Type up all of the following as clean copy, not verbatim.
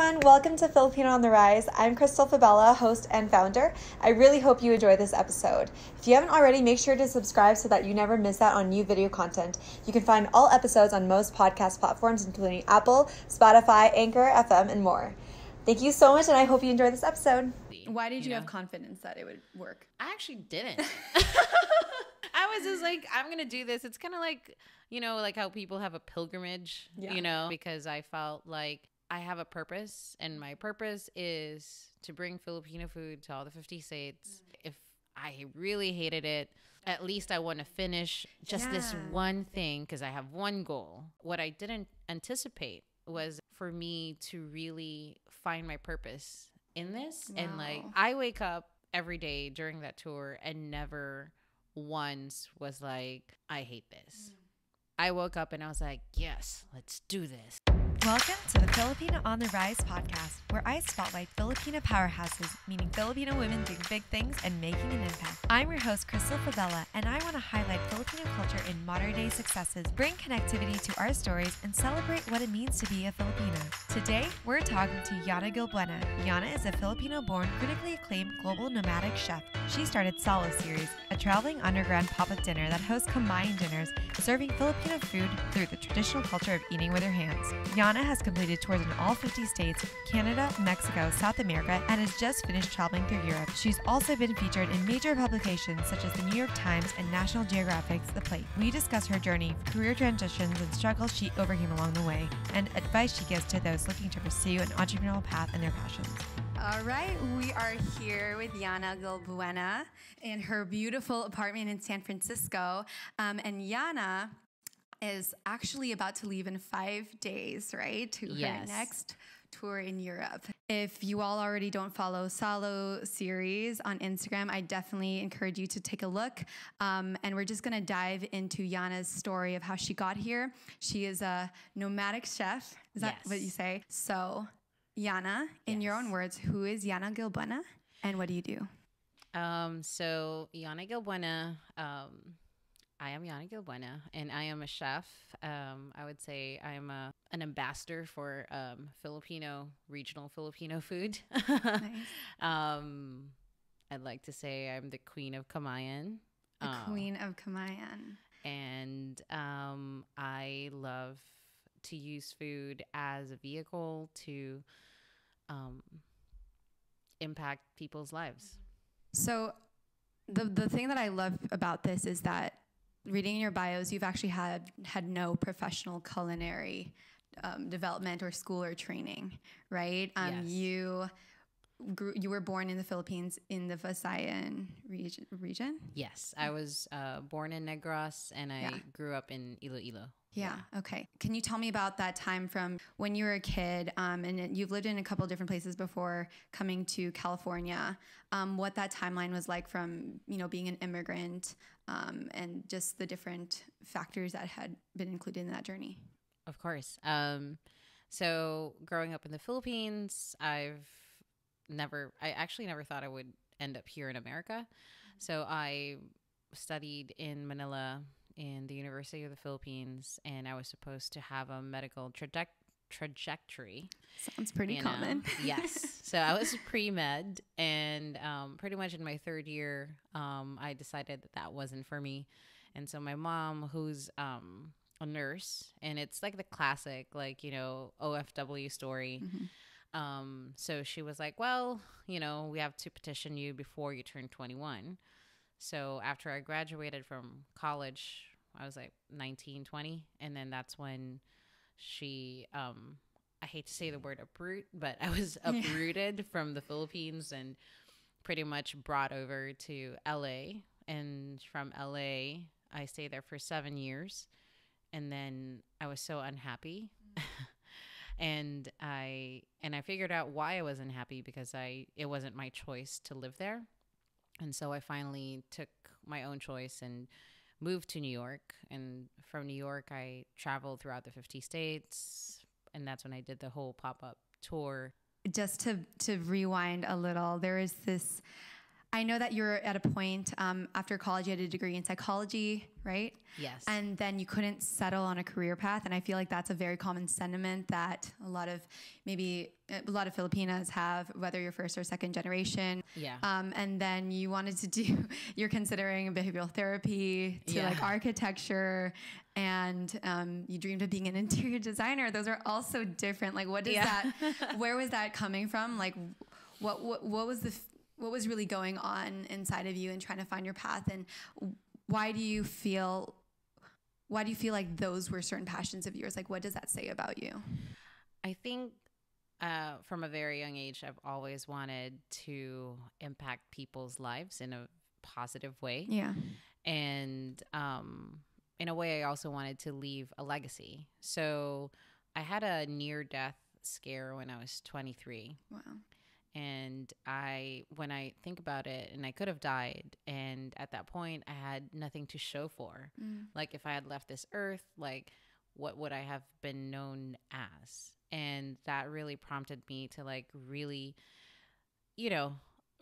everyone, welcome to Filipino on the Rise. I'm Crystal Fabella, host and founder. I really hope you enjoy this episode. If you haven't already, make sure to subscribe so that you never miss out on new video content. You can find all episodes on most podcast platforms, including Apple, Spotify, Anchor, FM, and more. Thank you so much, and I hope you enjoy this episode. Why did you have confidence that it would work? I actually didn't. I was just like, I'm going to do this. It's kind of like, you know, like how people have a pilgrimage, you know, because I felt like I have a purpose, and my purpose is to bring Filipino food to all the 50 states. If I really hated it, at least I want to finish just this one thing because I have one goal. What I didn't anticipate was for me to really find my purpose in this. Wow. And like, I wake up every day during that tour and never once was like, I hate this. I woke up and I was like, yes, let's do this. Welcome to the Filipino on the Rise podcast, where I spotlight Filipino powerhouses, meaning Filipino women doing big things and making an impact. I'm your host, Crystal Fabella, and I want to highlight Filipino culture in modern-day successes, bring connectivity to our stories, and celebrate what it means to be a Filipina. Today, we're talking to Yana Gilbuena. Yana is a Filipino-born, critically acclaimed global nomadic chef. She started Salo Series, a traveling underground pop-up dinner that hosts Kamayan dinners, serving Filipino food through the traditional culture of eating with your hands. Yana has completed tours in all 50 states, Canada, Mexico, South America, and has just finished traveling through Europe. She's also been featured in major publications such as the New York Times and National Geographic's The Plate. We discuss her journey, career transitions, and struggles she overcame along the way, and advice she gives to those looking to pursue an entrepreneurial path in their passions. All right, we are here with Yana Gilbuena in her beautiful apartment in San Francisco. And Yana is actually about to leave in 5 days, right? To her next tour in Europe. If you all already don't follow Salo Series on Instagram, I definitely encourage you to take a look. And we're just going to dive into Yana's story of how she got here. She is a nomadic chef. Is that what you say? So, Yana, in your own words, who is Yana Gilbuena and what do you do? So, Yana Gilbuena, I am Yana Gilbuena, and I am a chef. I would say I'm an ambassador for regional Filipino food. Nice. I'd like to say I'm the queen of Kamayan. The queen of Kamayan. And I love to use food as a vehicle to impact people's lives. So the thing that I love about this is that reading your bios, you've actually had no professional culinary development or school or training, right? Yes. You were born in the Philippines in the Visayan region? Yes, I was born in Negros and I grew up in Iloilo. Yeah. Okay. Can you tell me about that time from when you were a kid, and you've lived in a couple of different places before coming to California, what that timeline was like from, being an immigrant, and just the different factors that had been included in that journey? Of course. So growing up in the Philippines, I actually never thought I would end up here in America. So I studied in Manila in the University of the Philippines, and I was supposed to have a medical trajectory. Sounds pretty common. Yes. So I was pre-med, and pretty much in my third year, I decided that wasn't for me. And so my mom, who's a nurse, and it's like the classic, OFW story. Mm-hmm. So she was like, well, we have to petition you before you turn 21. So after I graduated from college, I was like 19, 20. And then that's when she, I hate to say the word uproot, but I was uprooted from the Philippines and pretty much brought over to LA. And from LA, I stayed there for 7 years. And then I was so unhappy. And I figured out why I was unhappy, because it wasn't my choice to live there. And so I finally took my own choice and moved to New York. And from New York, I traveled throughout the 50 states. And that's when I did the whole pop-up tour. Just to rewind a little, there is this, I know that you're at a point after college, you had a degree in psychology, right? Yes. And then you couldn't settle on a career path. And I feel like that's a very common sentiment that a lot of Filipinas have, whether you're first or second generation. Yeah. And then you wanted to you're considering behavioral therapy to like architecture, and you dreamed of being an interior designer. Those are also different. Like, what is that? Where was that coming from? Like, what was really going on inside of you and trying to find your path? And why do you feel like those were certain passions of yours? Like, what does that say about you? I think from a very young age, I've always wanted to impact people's lives in a positive way. Yeah. And in a way, I also wanted to leave a legacy. So I had a near-death scare when I was 23. Wow. And when I think about it, and I could have died, and at that point I had nothing to show for. Like, if I had left this earth, like, what would I have been known as? And that really prompted me to like really,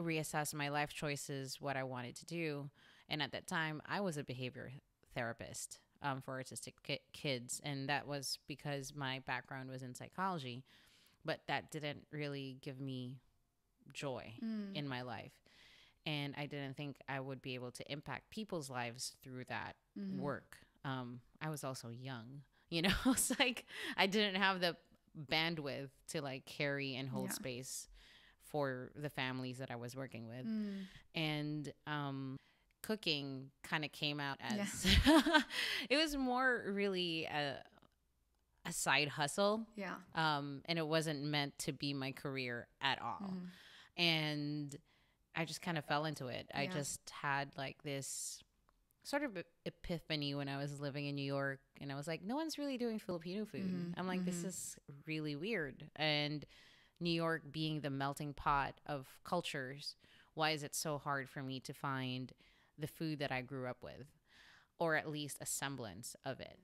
reassess my life choices, what I wanted to do. And at that time, I was a behavior therapist for autistic kids, and that was because my background was in psychology, but that didn't really give me joy in my life. And I didn't think I would be able to impact people's lives through that work. I was also young, it's like I didn't have the bandwidth to like carry and hold space for the families that I was working with. And cooking kind of came out as it was more really a side hustle. Yeah. And it wasn't meant to be my career at all. And I just kind of fell into it. I just had like this sort of epiphany when I was living in New York, and I was like, no one's really doing Filipino food. I'm like, this is really weird. And New York being the melting pot of cultures, why is it so hard for me to find the food that I grew up with, or at least a semblance of it?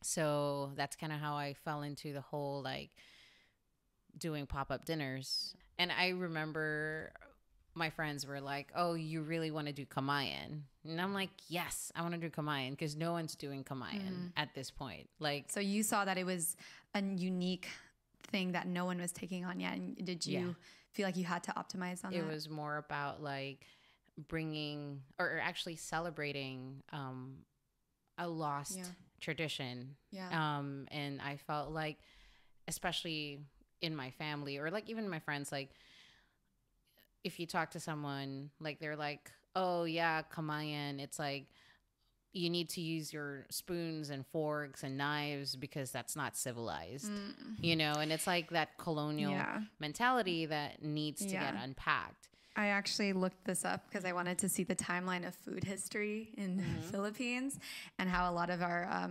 So that's kind of how I fell into the whole like doing pop-up dinners. And I remember my friends were like, oh, you really want to do Kamayan? And I'm like, yes, I want to do Kamayan, because no one's doing Kamayan at this point. Like, so you saw that it was a unique thing that no one was taking on yet. And did you feel like you had to optimize on that? It was more about like bringing, or actually celebrating a lost tradition. And I felt like, especially in my family, or like even my friends, like if you talk to someone, like they're like, oh yeah, Kamayan, it's like you need to use your spoons and forks and knives because that's not civilized, and it's like that colonial mentality that needs to get unpacked. I actually looked this up because I wanted to see the timeline of food history in the Philippines and how a lot of our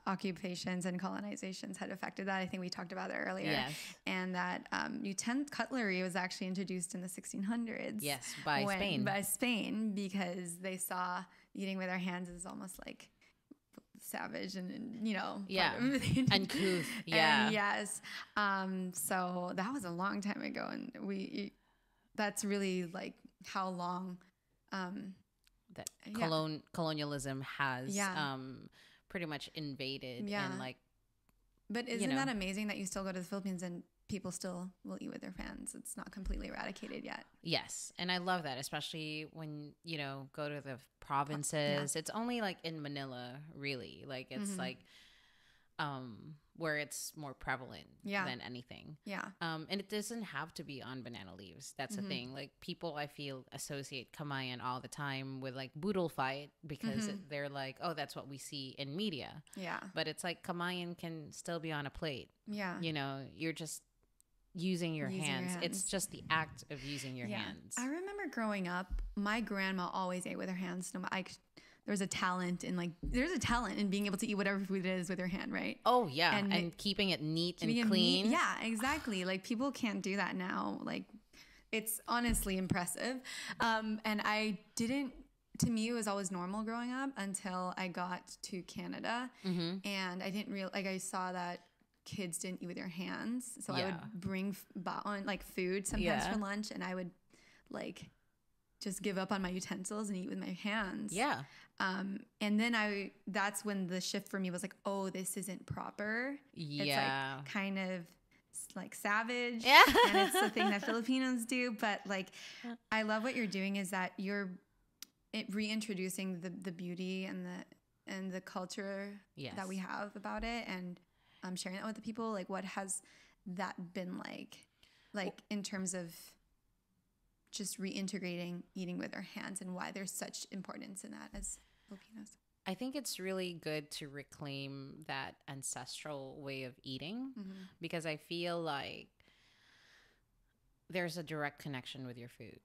occupations and colonizations had affected that. I think we talked about it earlier. Yes. And that utensil cutlery was actually introduced in the 1600s. Yes, by Spain. By Spain, because they saw eating with our hands as almost like savage and uncouth. And yes. So that was a long time ago, and that's really like how long that colonialism has pretty much invaded and like. But isn't that amazing that you still go to the Philippines and people still will eat with their hands? It's not completely eradicated yet. Yes, and I love that, especially when go to the provinces. It's only like in Manila, really. Like it's like where it's more prevalent than anything. And it doesn't have to be on banana leaves. That's the thing. Like people, I feel, associate Kamayan all the time with like boodle fight because they're like, oh, that's what we see in media. But it's like Kamayan can still be on a plate. You're just using your hands. It's just the act of using your hands. I remember growing up, my grandma always ate with her hands. There's a talent in being able to eat whatever food it is with your hand, right? Oh yeah, and keeping it neat and clean. Yeah, exactly. Like people can't do that now. Like it's honestly impressive. And to me, it was always normal growing up until I got to Canada, and I didn't I saw that kids didn't eat with their hands. So I would bring food sometimes for lunch, and I would like just give up on my utensils and eat with my hands. Yeah. And then that's when the shift for me was like, oh, this isn't proper. Yeah. It's like kind of like savage. Yeah. And it's the thing that Filipinos do. But like, I love what you're doing is that you're reintroducing the beauty and the culture that we have about it. And sharing that with the people. Like, what has that been like in terms of just reintegrating eating with our hands and why there's such importance in that as Filipinos? I think it's really good to reclaim that ancestral way of eating because I feel like there's a direct connection with your food.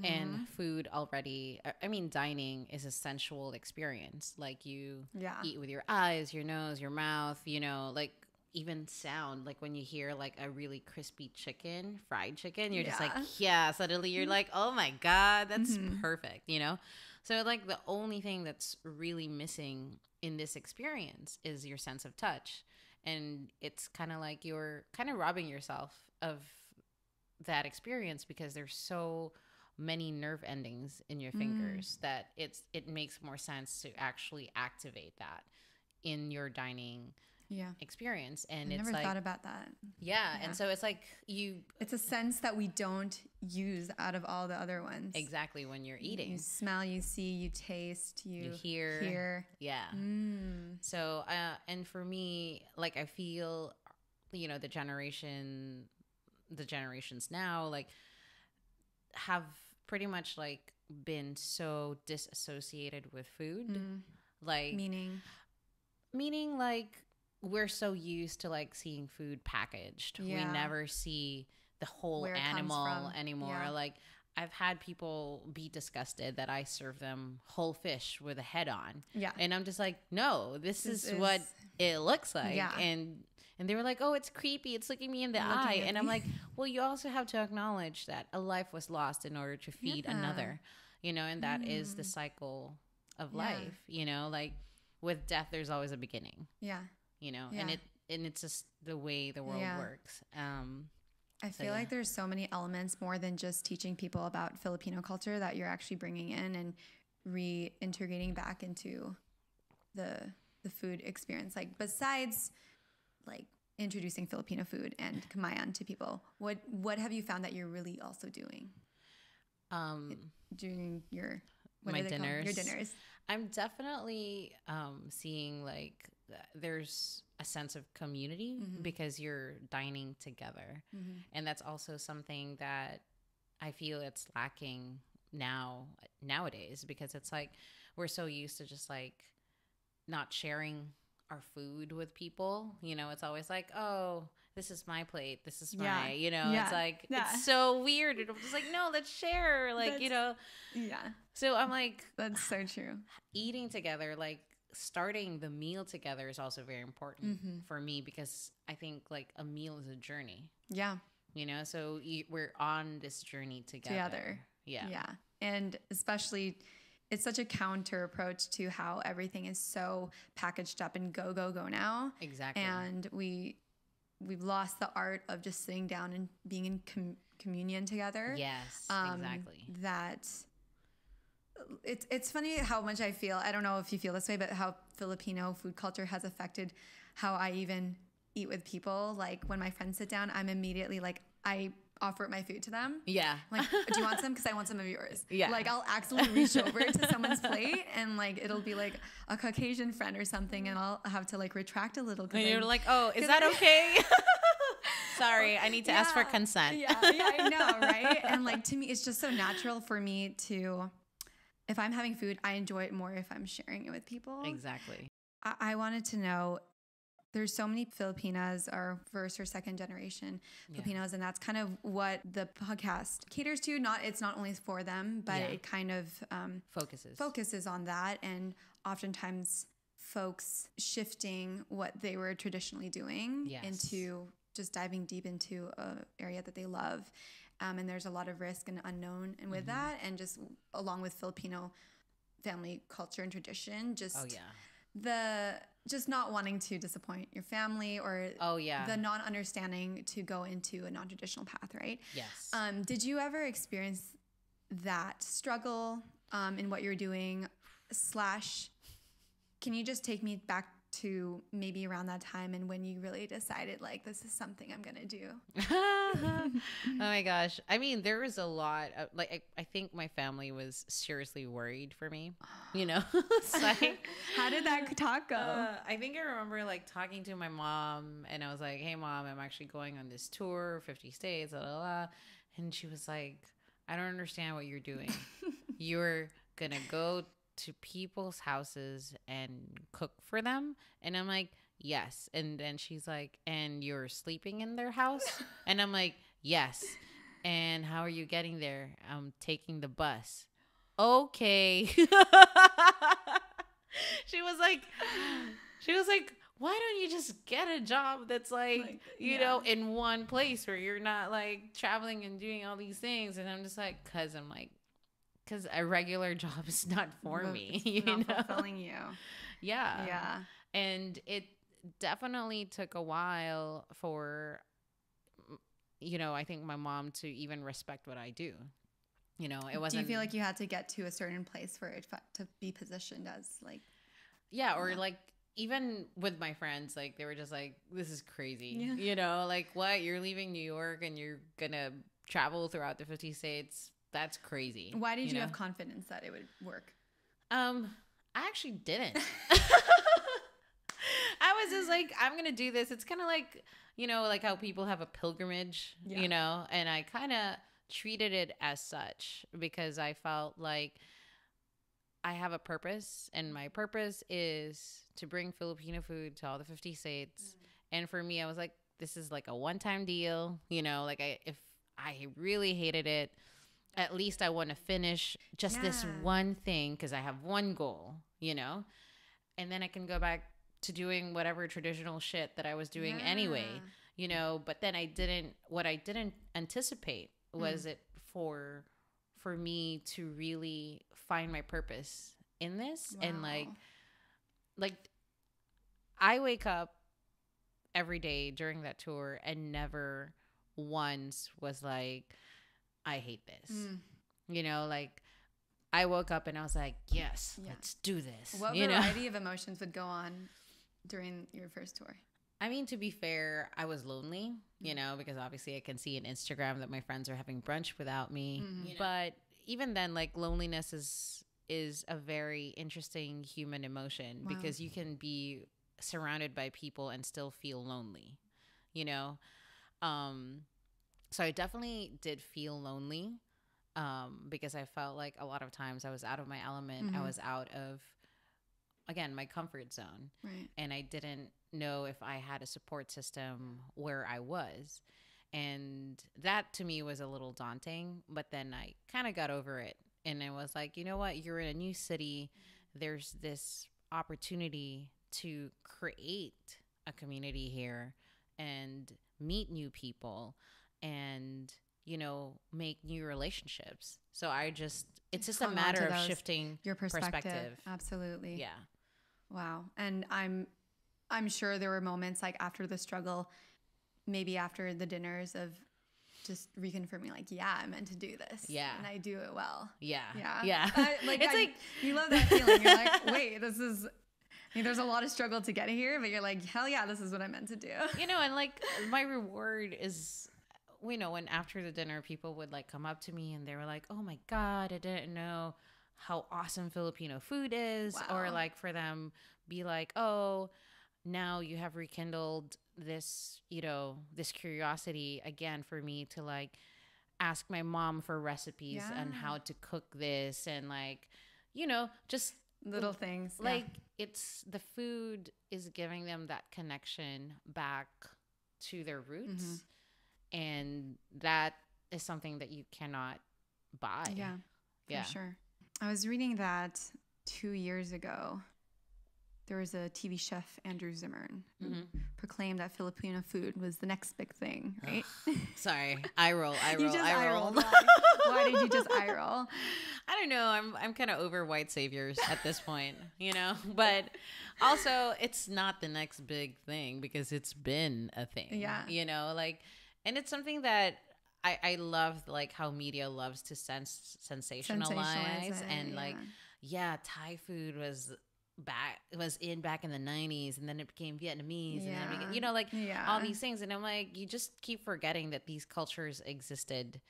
And food already, I mean, dining is a sensual experience. Like you eat with your eyes, your nose, your mouth, you know, like even sound, like when you hear like a really crispy chicken, fried chicken, you're just like, suddenly you're like, oh my God, that's perfect, you know? So like the only thing that's really missing in this experience is your sense of touch. And it's kind of like you're kind of robbing yourself of that experience because there's so many nerve endings in your fingers that it makes more sense to actually activate that in your dining experience. And I it's never like, thought about that. Yeah. And so it's like it's a sense that we don't use out of all the other ones. Exactly. When you're eating, you smell, you see, you taste, you hear. Yeah. So, and for me, like, I feel, you know, the generations now, like, have pretty much like been so disassociated with food. Like, meaning like, we're so used to like seeing food packaged. We never see the whole animal anymore. Like, I've had people be disgusted that I serve them whole fish with a head on. Yeah. And I'm just like, no, this is what it looks like. Yeah. And they were like, oh, it's creepy. It's looking me in the eye. And I'm like, well, you also have to acknowledge that a life was lost in order to feed another, you know, and that is the cycle of life, you know, like with death, there's always a beginning. Yeah. You know, and it's just the way the world works. I feel like there's so many elements more than just teaching people about Filipino culture that you're actually bringing in and reintegrating back into the food experience. Like, besides like introducing Filipino food and Kamayan to people, what have you found that you're really also doing? During your dinners. I'm definitely seeing like there's a sense of community because you're dining together. And that's also something that I feel it's lacking nowadays because it's like we're so used to just like not sharing our food with people. You know, it's always like, oh, this is my plate. This is my, you know, it's like, it's so weird. And I'm just like, no, let's share. Like, you know. Yeah. So I'm like. That's so true. Eating together, like starting the meal together is also very important for me because I think like a meal is a journey. Yeah. You know, so we're on this journey together. Yeah. Yeah. And especially it's such a counter approach to how everything is so packaged up and go now. Exactly. And we've lost the art of just sitting down and being in communion together. Yes, exactly. That it's funny how much I feel. I don't know if you feel this way, but how Filipino food culture has affected how I even eat with people. Like when my friends sit down, I'm immediately like, I offer my food to them. Yeah. Like, do you want some? Because I want some of yours. Yeah. Like I'll accidentally reach over to someone's plate and like it'll be like a Caucasian friend or something, and I'll have to like retract a little. And you're like, oh, is that okay? Sorry, I need to ask for consent. Yeah, I know, right? And like to me, it's just so natural for me to, if I'm having food, I enjoy it more if I'm sharing it with people. Exactly. I wanted to know. There's so many Filipinas or first or second generation Filipinos, and that's kind of what the podcast caters to. It's not only for them, but it kind of focuses on that, and oftentimes folks shifting what they were traditionally doing into just diving deep into an area that they love. And there's a lot of risk and unknown, and with that, and just along with Filipino family culture and tradition, just not wanting to disappoint your family or the non-understanding to go into a non-traditional path, right? Yes. Did you ever experience that struggle in what you're doing, / can you just take me back to maybe around that time and when you really decided like this is something I'm gonna do? Oh my gosh. I mean, there was a lot of like I think my family was seriously worried for me. You know? It's like, how did that talk go? I think I remember like talking to my mom and I was like, "Hey mom, I'm actually going on this tour, 50 states, blah, blah, blah." And she was like, "I don't understand what you're doing. You're gonna go to people's houses and cook for them?" And I'm like, "Yes." And then she's like, "And you're sleeping in their house?" And I'm like, "Yes." "And how are you getting there?" "I'm taking the bus." "Okay." She was like, "Why don't you just get a job that's like you know, in one place where you're not like traveling and doing all these things?" And I'm just like, because a regular job is not for me. It's not fulfilling you. Yeah. Yeah. And it definitely took a while for, you know, I think my mom to even respect what I do. You know, it wasn't. Do you feel like you had to get to a certain place for it to be positioned as like? Yeah, or like even with my friends, like they were just like, "This is crazy." Yeah. You know, like what? You're leaving New York and you're gonna travel throughout the 50 states. That's crazy. Why did you have confidence that it would work? I actually didn't. I was just like, I'm going to do this. It's kind of like, you know, like how people have a pilgrimage, you know, and I kind of treated it as such because I felt like I have a purpose and my purpose is to bring Filipino food to all the 50 states. And for me, I was like, this is like a one-time deal, you know, like if I really hated it, at least I want to finish just this one thing because I have one goal, you know, and then I can go back to doing whatever traditional shit that I was doing anyway, you know. But then what I didn't anticipate was it for me to really find my purpose in this. And like I wake up every day during that tour and never once was like, I hate this. You know, like I woke up and I was like, yes, let's do this. What variety of emotions would go on during your first tour? I mean, to be fair, I was lonely, you know, because obviously I can see on Instagram that my friends are having brunch without me. You know? But even then, like loneliness is a very interesting human emotion because you can be surrounded by people and still feel lonely, you know? So I definitely did feel lonely because I felt like a lot of times I was out of my element. I was out of, again, my comfort zone. Right. And I didn't know if I had a support system where I was. And that to me was a little daunting. But then I kind of got over it. And I was like, you know what? You're in a new city. There's this opportunity to create a community here and meet new people and, you know, make new relationships. So it's just a matter of shifting your perspective. Absolutely. Yeah. Wow. And I'm sure there were moments like after the struggle, maybe after the dinners of just reconfirming like, yeah, I meant to do this. Yeah. And I do it well. Yeah. Yeah. Yeah. It's like, you love that feeling. You're like, wait, there's a lot of struggle to get here, but you're like, hell yeah, this is what I meant to do. You know, and like my reward is, you know, when after the dinner, people would like come up to me and they were like, oh my God, I didn't know how awesome Filipino food is. Wow. Or like for them be like, oh, now you have rekindled this, you know, this curiosity again for me to like ask my mom for recipes and how to cook this and like, you know, just little things. Like it's the food is giving them that connection back to their roots. And that is something that you cannot buy. Yeah, for sure. I was reading that 2 years ago, there was a TV chef, Andrew Zimmern, who proclaimed that Filipino food was the next big thing, right? Sorry. I roll. You just eye rolled. Why did you just eye roll? I don't know. I'm kind of over white saviors at this point, you know? But also, it's not the next big thing because it's been a thing. Yeah. You know, like, and it's something that I love like how media loves to sensationalize it, and like, yeah, Thai food was back in the 90s, and then it became Vietnamese, and then it became, you know, like all these things. And I'm like, you just keep forgetting that these cultures existed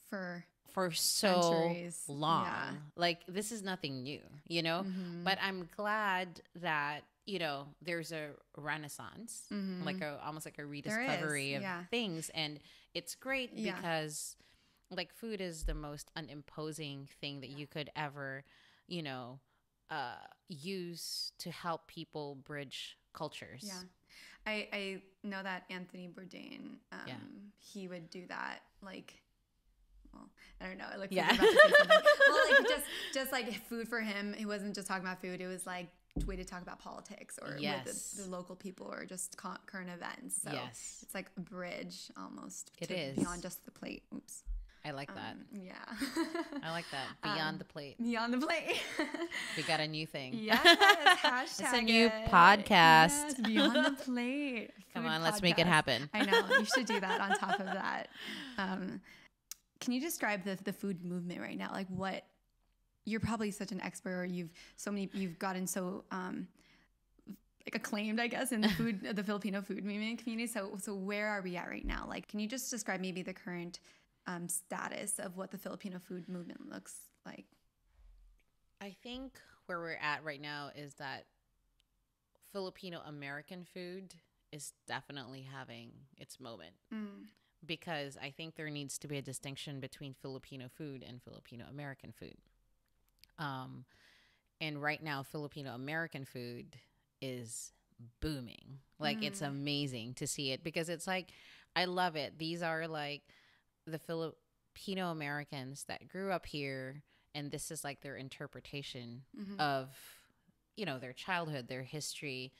for so centuries. long. Yeah. Like, this is nothing new, you know? But I'm glad that, you know, there's a renaissance, like almost like a rediscovery of things. And it's great because like food is the most unimposing thing that you could ever, you know, use to help people bridge cultures. Yeah. I know that Anthony Bourdain, he would do that, like, well, I don't know. Like, about to say something. Well, like just like food for him, he wasn't just talking about food. It was like a way to talk about politics or with the local people or just current events. So it's like a bridge almost. It is beyond just the plate. Oops. I like that. Yeah. I like that. Beyond the plate. Beyond the plate. We got a new thing. Yes. Hashtag it's a new podcast. Yes, beyond the plate. Come on, let's make it happen. I know. You should do that on top of that. Can you describe the food movement right now? Like, what you're probably such an expert, or you've gotten so like acclaimed, I guess, in the Filipino food movement community. So where are we at right now? Like, can you just describe maybe the current status of what the Filipino food movement looks like? I think where we're at right now is that Filipino American food is definitely having its moment. Because I think there needs to be a distinction between Filipino food and Filipino American food. And right now, Filipino American food is booming. Like, it's amazing to see it because it's like, I love it. These are like the Filipino Americans that grew up here, and this is like their interpretation of, you know, their childhood, their history,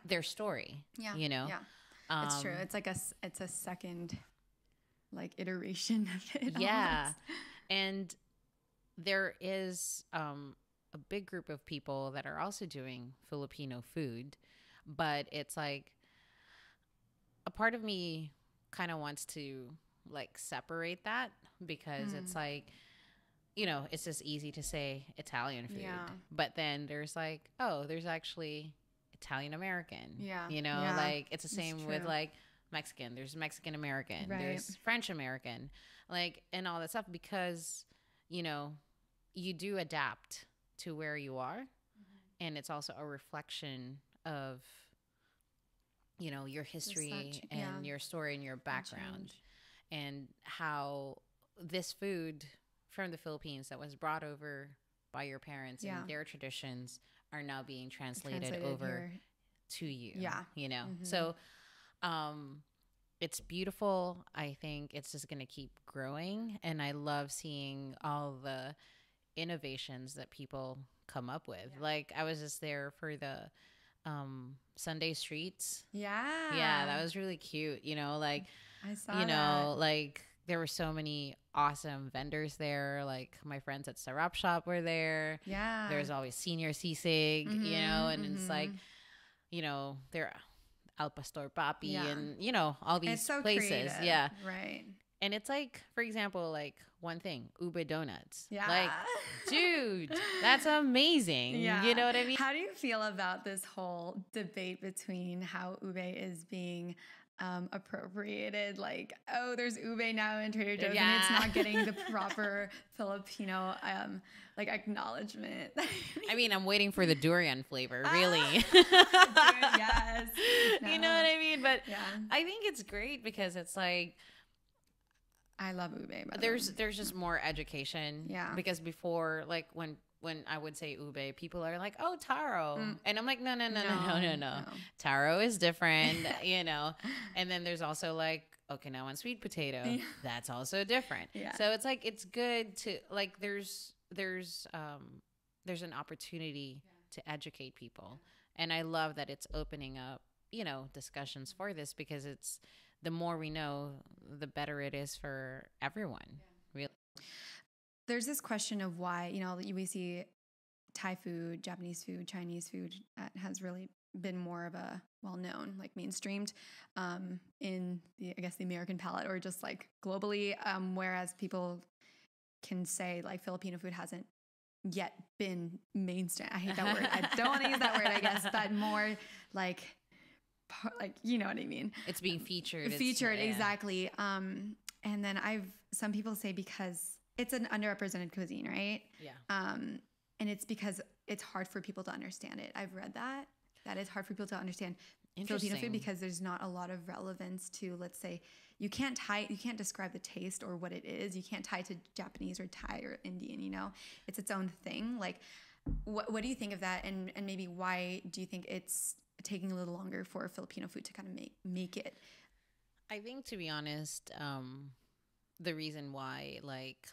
their story. You know, it's true. It's like it's a second like iteration of it. Yeah, almost. And there is a big group of people that are also doing Filipino food, but it's like a part of me kind of wants to like separate that because it's like, you know, it's just easy to say Italian food, but then there's like, oh, there's actually Italian American, you know, like it's the same with like Mexican, there's Mexican American, there's French American, like, and all that stuff, because, you know, you do adapt to where you are, and it's also a reflection of, you know, your history and your story and your background, and how this food from the Philippines that was brought over by your parents and their traditions are now being translated over here to you. You know, so it's beautiful. I think it's just going to keep growing, and I love seeing all the innovations that people come up with. Like, I was just there for the Sunday streets. Yeah, that was really cute. You know, like, I saw you know, like there were so many awesome vendors there. Like, my friends at Sarap Shop were there. There's always Senior Sisig, you know, and it's like, you know, they're Al Pastor Papi and, you know, all these so places. Creative. Yeah. Right. And it's like, for example, like one thing, ube donuts. Yeah. Like, dude, that's amazing. You know what I mean? How do you feel about this whole debate between how ube is being appropriated? Like, oh, there's ube now in Trader Joe's and it's not getting the proper Filipino like acknowledgement. I mean, I'm waiting for the durian flavor, really. Yes. No. You know what I mean? But I think it's great because it's like, I love ube. There's just more education. Because before, like when I would say ube, people are like, oh, taro. And I'm like, no. Taro is different, you know. And then there's also like Okinawan sweet potato. That's also different. So it's like, it's good to like, there's an opportunity to educate people. And I love that it's opening up, you know, discussions for this, because it's, the more we know, the better it is for everyone. Really. There's this question of why, you know, we see Thai food, Japanese food, Chinese food has really been more of a well-known, like mainstreamed in the, I guess, the American palate or just like globally, whereas people can say like Filipino food hasn't yet been mainstream. I hate that word. I don't want to use that word, I guess, but more like you know what I mean? It's being featured. Featured, exactly. And then some people say because it's an underrepresented cuisine, right? Yeah. And it's because it's hard for people to understand it. I've read that it's hard for people to understand Filipino food because there's not a lot of relevance to, let's say, you can't describe the taste or what it is. You can't tie it to Japanese or Thai or Indian, you know? It's its own thing. Like, what do you think of that? And maybe why do you think it's taking a little longer for Filipino food to kind of make it? I think, to be honest, the reason why, like,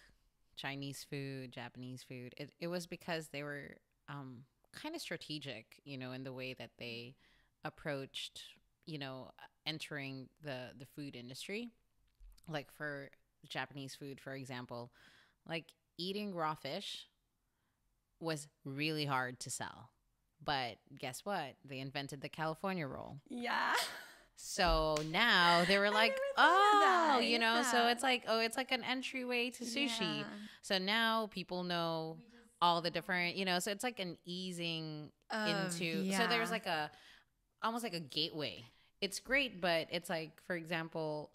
Chinese food, Japanese food, it was because they were kind of strategic, you know, in the way that they approached, you know, entering the food industry. Like for Japanese food, for example, like eating raw fish was really hard to sell. But guess what? They invented the California roll. Yeah. So now they were like, you know, so it's like an entryway to sushi. Yeah. So now people know all the different, you know, so it's like an easing into, so there's like almost like a gateway. It's great, but it's like, for example,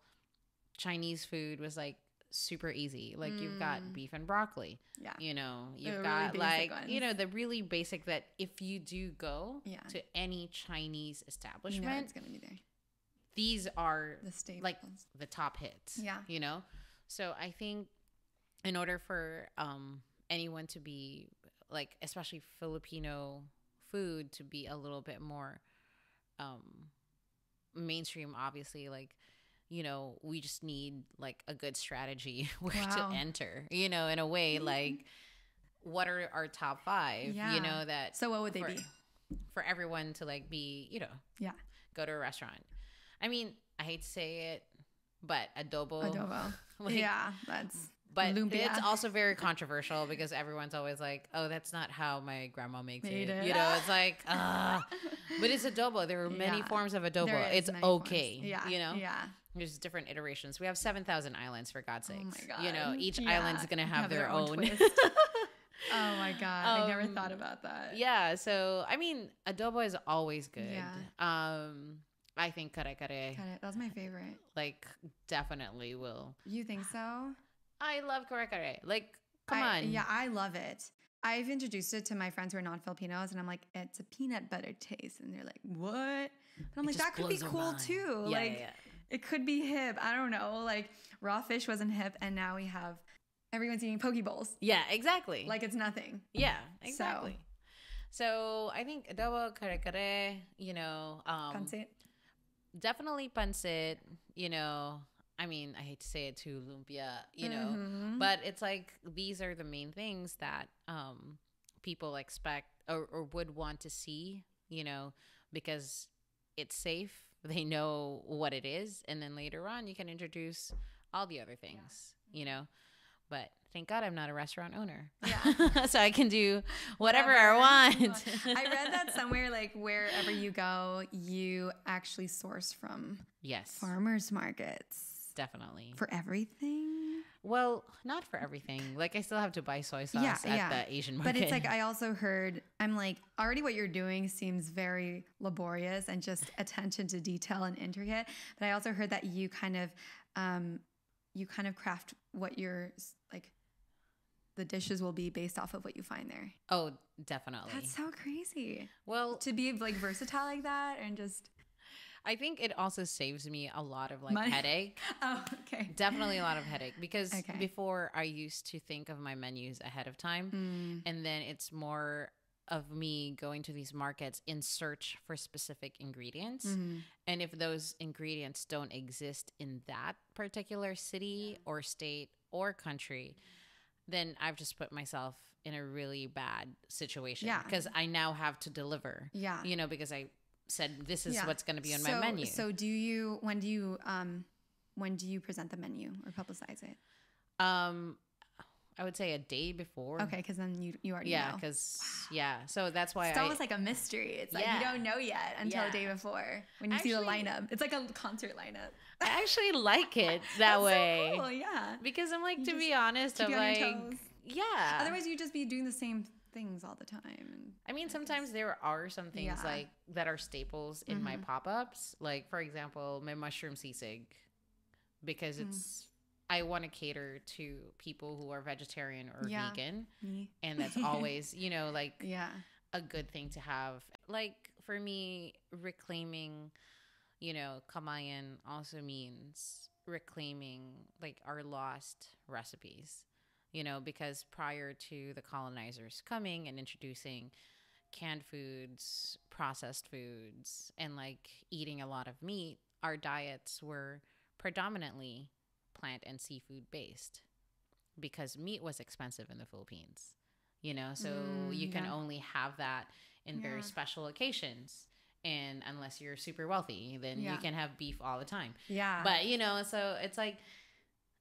Chinese food was like super easy. Like you've got beef and broccoli. Yeah. You know, you've got really like, ones. You know, the really basic that if you do go to any Chinese establishment, you know it's going to be there. These are the staples, like the top hits. Yeah. You know? So I think in order for anyone to be like, especially Filipino food, to be a little bit more mainstream, obviously, like, you know, we just need like a good strategy where to enter, you know, in a way, like what are our top 5, you know, that. So what would they be? For everyone to like be, you know, go to a restaurant. I mean, I hate to say it, but adobo. Like, that's. But lumpia. It's also very controversial because everyone's always like, "Oh, that's not how my grandma makes it." You know, it's like, but it's adobo. There are many forms of adobo. It's okay. Yeah. You know. Yeah. There's different iterations. We have 7,000 islands, for God's sakes. Oh my God. You know, each island's gonna have their own. Twist. Oh my God. I never thought about that. Yeah. So I mean, adobo is always good. Yeah. I think kare. That was my favorite. Like, definitely will. You think so? I love kare. Like, come on. Yeah, I love it. I've introduced it to my friends who are non-Filipinos, and I'm like, it's a peanut butter taste. And they're like, what? But I'm like, that could be cool too. Yeah, like, it could be hip. I don't know. Like, raw fish wasn't hip, and now we have everyone's eating poke bowls. Yeah, exactly. Like it's nothing. Yeah, exactly. So I think adobo, kare, you know. Pancit. Definitely pancit, you know. I mean, I hate to say it too, lumpia, you know. But it's like these are the main things that people expect or would want to see, you know, because it's safe. They know what it is. And then later on, you can introduce all the other things, you know. But thank God I'm not a restaurant owner. Yeah. So I can do whatever I want. I read that somewhere, like wherever you go, you actually source from farmers markets. Definitely. For everything? Well, not for everything. Like I still have to buy soy sauce at the Asian market. But it's like I also heard, I'm like, already what you're doing seems very laborious and just attention to detail and intricate. But I also heard that you kind of craft what your like the dishes will be based off of what you find there. Oh, definitely. That's so crazy. Well, to be like versatile like that and just I think it also saves me a lot of like money. Headache. Oh, okay. Definitely a lot of headache because before I used to think of my menus ahead of time and then it's more of me going to these markets in search for specific ingredients. And if those ingredients don't exist in that particular city or state or country, then I've just put myself in a really bad situation because I now have to deliver, you know, because I said, this is what's going to be on my menu. So when do you present the menu or publicize it? I would say a day before. Okay, because then you already Yeah, know. because so that's why It's almost like a mystery. It's like you don't know yet until the day before when you see the lineup. It's like a concert lineup. I actually like it that way. So cool, yeah. Because I'm like, to be honest, I'm like, yeah. Otherwise, you'd just be doing the same things all the time. And I mean, sometimes there are some things like that are staples in my pop-ups. Like, for example, my mushroom sisig, because I want to cater to people who are vegetarian or vegan. And that's always, you know, like a good thing to have. Like, for me, reclaiming, you know, Kamayan also means reclaiming like our lost recipes, you know, because prior to the colonizers coming and introducing canned foods, processed foods, and like eating a lot of meat, our diets were predominantly plant and seafood based because meat was expensive in the Philippines, you know, so you can only have that in very special occasions. And unless you're super wealthy, then you can have beef all the time. Yeah. But, you know, so it's like,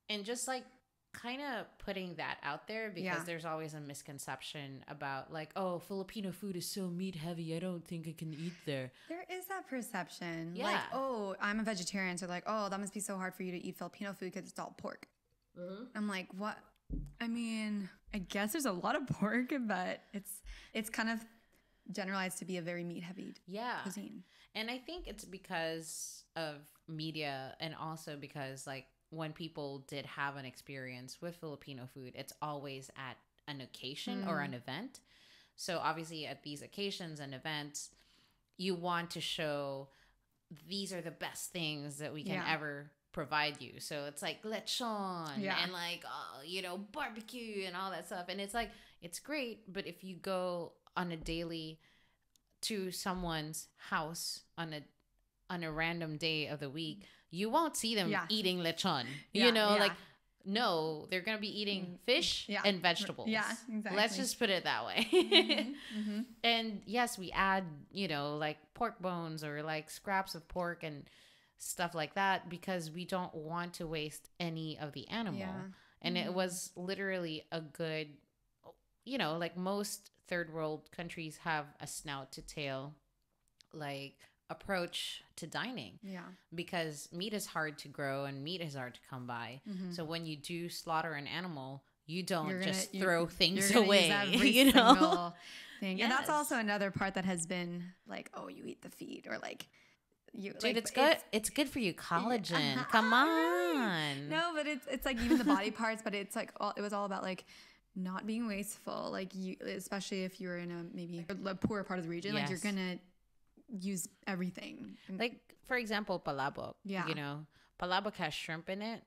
and just like kind of putting that out there because there's always a misconception about like, oh, Filipino food is so meat heavy. I don't think I can eat there. There is that perception. Yeah. Like, oh, I'm a vegetarian. So like, oh, that must be so hard for you to eat Filipino food because it's all pork. I'm like, what? I mean, I guess there's a lot of pork, but it's kind of generalized to be a very meat heavy cuisine. And I think it's because of media and also because like when people did have an experience with Filipino food, it's always at an occasion or an event. So obviously at these occasions and events, you want to show these are the best things that we can ever provide you. So it's like lechon and like, you know, barbecue and all that stuff. And it's like, it's great. But if you go on a daily to someone's house on a random day of the week, you won't see them eating lechon. You know, like, no, they're going to be eating fish and vegetables. Yeah, exactly. Let's just put it that way. And yes, we add, you know, like pork bones or like scraps of pork and stuff like that because we don't want to waste any of the animal. And it was literally a good, you know, like most third world countries have a snout to tail like approach to dining because meat is hard to grow and meat is hard to come by. So when you do slaughter an animal, you don't just throw things away, you know. Thing. And that's also another part that has been like, oh, you eat the feet or like you. Dude, like, it's good. It's good for you, collagen. Come on. No, but it's like even the body parts, but it's like it was all about like not being wasteful, like you, especially if you're in a maybe a poorer part of the region, like you're gonna use everything. Like for example, palabok. You know, palabok has shrimp in it,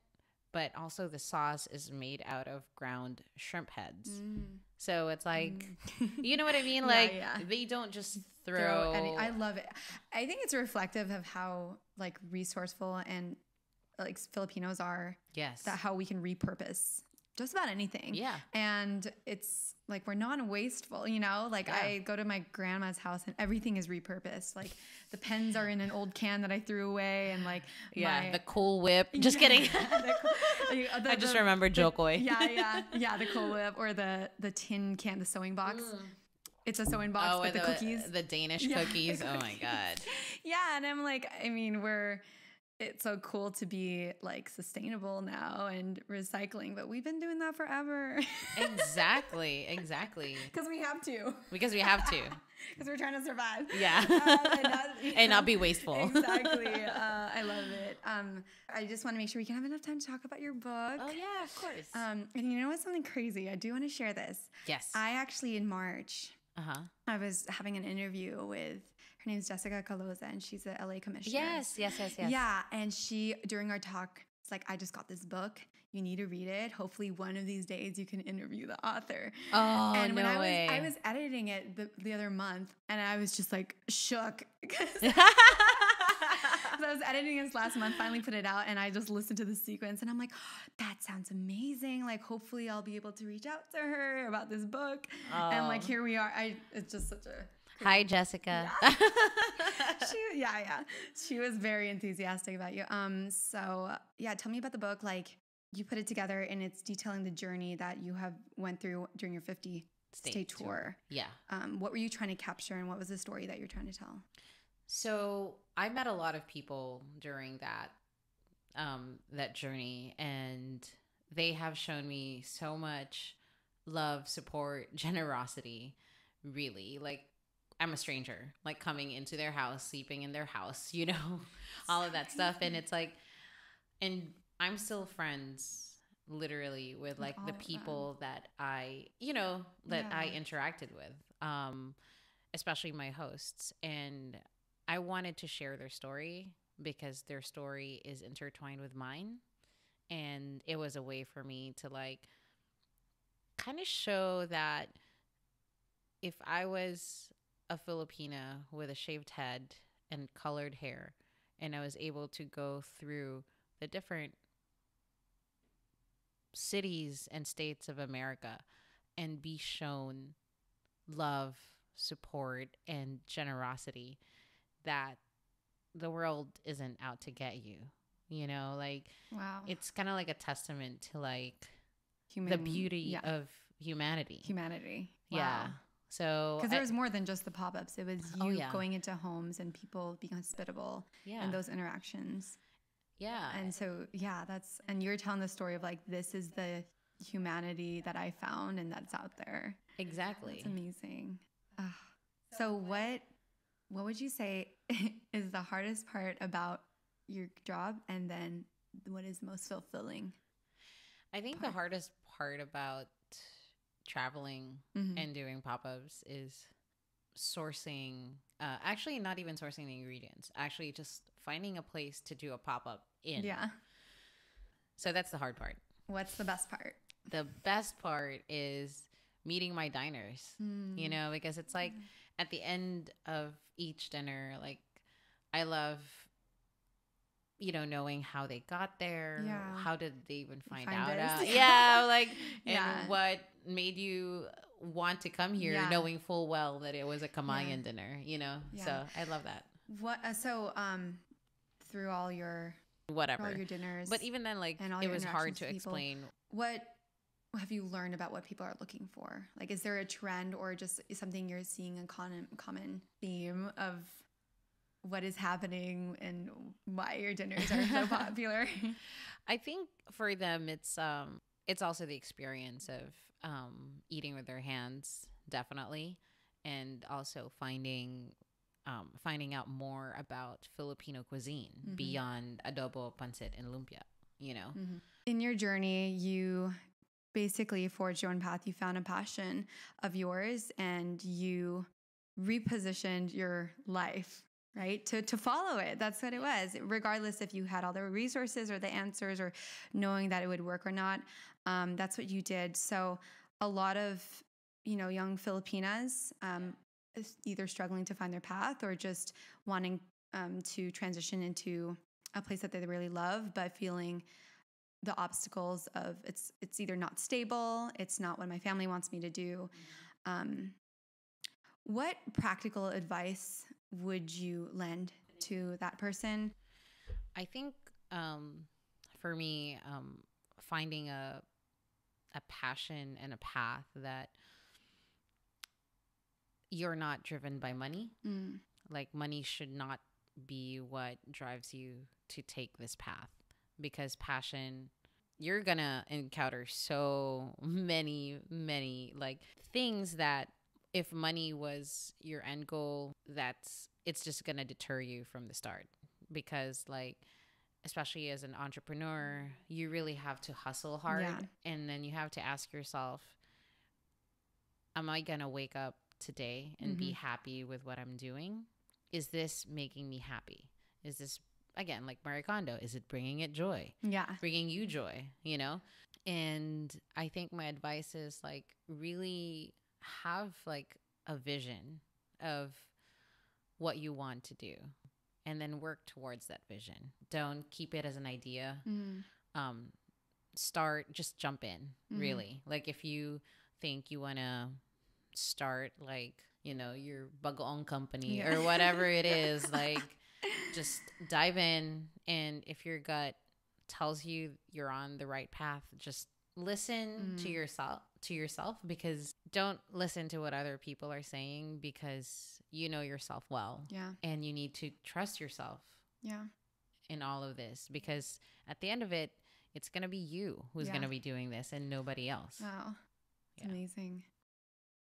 but also the sauce is made out of ground shrimp heads. So it's like, you know what I mean? Like they don't just throw any. I love it. I think it's reflective of how like resourceful and like Filipinos are. Yes, that how we can repurpose just about anything. Yeah. And it's like, we're non-wasteful, you know, like I go to my grandma's house and everything is repurposed. Like the pens are in an old can that I threw away and like, the Cool Whip. Just kidding. I just remember Jokoy. The Cool Whip or the tin can, the sewing box. It's a sewing box with the cookies. The Danish cookies. Oh my God. Yeah. And I'm like, I mean, it's so cool to be like sustainable now and recycling, but we've been doing that forever. Exactly. Because we have to. Because we're trying to survive. Yeah. And not be wasteful. Exactly. I love it. I just want to make sure we can have enough time to talk about your book. Oh yeah, of course. And you know what's something crazy? I do want to share this. Yes. I actually in March, I was having an interview with. Her name is Jessica Caloza, and she's a LA commissioner. Yes. Yeah, and she, during our talk, was like, I just got this book. You need to read it. Hopefully one of these days you can interview the author. Oh, and when I was editing it the other month, and I was just like shook. So I was editing this last month, finally put it out, and I just listened to the sequence, and I'm like, oh, that sounds amazing. Like, hopefully I'll be able to reach out to her about this book. Oh. And like, here we are. It's just such a... Hi, Jessica. She was very enthusiastic about you. So yeah, tell me about the book. Like, you put it together, and it's detailing the journey that you have went through during your 50 state tour. Yeah. What were you trying to capture, and what was the story that you're trying to tell? So I met a lot of people during that journey, and they have shown me so much love, support, generosity. Really, like, I'm a stranger, like coming into their house, sleeping in their house, all of that stuff, and it's like, and I'm still friends literally with like the people that I interacted with, especially my hosts. And I wanted to share their story because their story is intertwined with mine. And it was a way for me to like kind of show that if I was a Filipina with a shaved head and colored hair, and I was able to go through the different cities and states of America and be shown love, support, and generosity, that the world isn't out to get you. Like, Wow. it's kind of like a testament to like Human, the beauty of humanity. Wow. Yeah. So because there was more than just the pop-ups. It was you yeah. going into homes and people being hospitable, and those interactions. Yeah. And so, and you're telling the story of like, this is the humanity that I found and that's out there. Exactly. That's amazing. So what would you say is the hardest part about your job, and then what is most fulfilling? I think the hardest part about traveling and doing pop-ups is sourcing, actually not even sourcing the ingredients, actually just finding a place to do a pop-up in. Yeah. So that's the hard part. What's the best part? The best part is meeting my diners, because it's like at the end of each dinner, like I love, knowing how they got there. Yeah. How did they even find out? And what made you want to come here, knowing full well that it was a Kamayan dinner, So I love that. Through all your whatever, all your dinners, but even then, like, it was hard to explain. What have you learned about what people are looking for? Like, is there a trend or just something you're seeing a common theme of what is happening and why your dinners are so popular? I think for them, it's also the experience of eating with their hands, definitely, and also finding out more about Filipino cuisine beyond adobo, pancit, and lumpia. In your journey, you basically forged your own path. You found a passion of yours, and you repositioned your life, right? To follow it. That's what it was. Regardless if you had all the resources or the answers or knowing that it would work or not, that's what you did. So a lot of, young Filipinas, either struggling to find their path or just wanting to transition into a place that they really love, but feeling the obstacles of it's either not stable, it's not what my family wants me to do. What practical advice would you lend to that person? I think for me, finding a passion and a path that you're not driven by money. Like, money should not be what drives you to take this path, because passion, you're gonna encounter so many like things that if money was your end goal, it's just gonna deter you from the start, because like, especially as an entrepreneur, you really have to hustle hard. And then you have to ask yourself, am I gonna wake up today and be happy with what I'm doing? Is this making me happy? Is this, again, like Marie Kondo, is it bringing it joy? Yeah. Bringing you joy, And I think my advice is like, really have like a vision of what you want to do, and then work towards that vision. Don't keep it as an idea. Just jump in, really. Like, if you think you want to start like, your bagoong company or whatever it is, like, just dive in. And if your gut tells you you're on the right path, just listen to yourself, because don't listen to what other people are saying, because you know yourself well. Yeah. And you need to trust yourself. Yeah. In all of this, because at the end of it, it's going to be you who's going to be doing this and nobody else. Wow. It's amazing.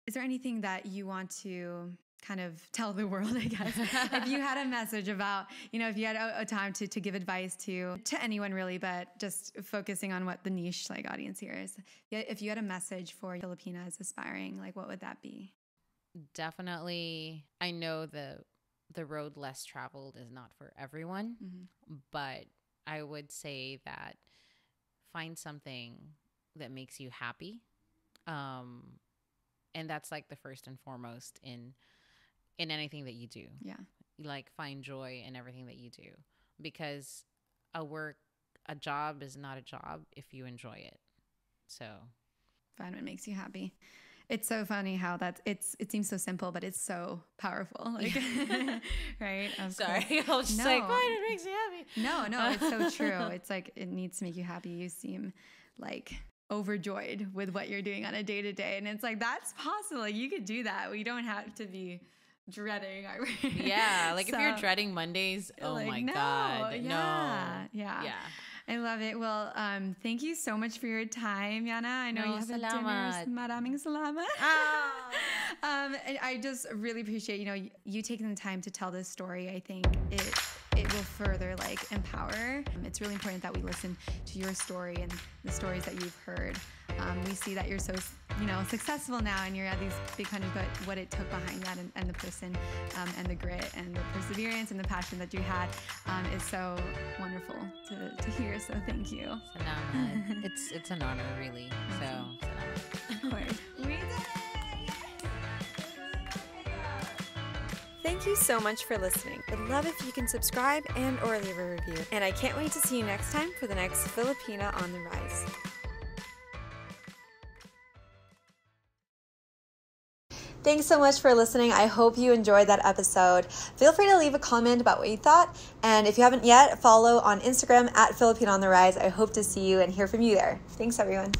Is there anything that you want to kind of tell the world, I guess, if you had a message about, if you had a time to give advice to anyone really, but just focusing on what the niche audience here is. If you had a message for Filipinas aspiring, what would that be? Definitely. I know the road less traveled is not for everyone, but I would say that find something that makes you happy. And that's the first and foremost in anything that you do. Yeah. Find joy in everything that you do, because a job is not a job if you enjoy it. So find what makes you happy. It's so funny how it seems so simple, but it's so powerful. Right? Sorry. I was just find what makes you happy. No, it's so true. It's it needs to make you happy. You seem overjoyed with what you're doing on a day-to-day. And it's that's possible. You could do that. We don't have to be dreading. Yeah. If you're dreading Mondays, oh my God. Yeah. I love it. Well, thank you so much for your time, Yana. I know you have a dinner. Maraming salamat. And I just really appreciate, you taking the time to tell this story. I think it will further empower. It's really important that we listen to your story and the stories that you've heard. We see that you're so, successful now, and you're at these big countries, but what it took behind that and the person and the grit and the perseverance and the passion that you had is so wonderful to hear. So thank you. Salamat. It's an honor, really. So, salamat. Of course. We did it! Thank you so much for listening. Would love if you can subscribe and/or leave a review. And I can't wait to see you next time for the next Filipina on the Rise. Thanks so much for listening. I hope you enjoyed that episode. Feel free to leave a comment about what you thought. And if you haven't yet, follow on Instagram at Filipina on the Rise. I hope to see you and hear from you there. Thanks, everyone.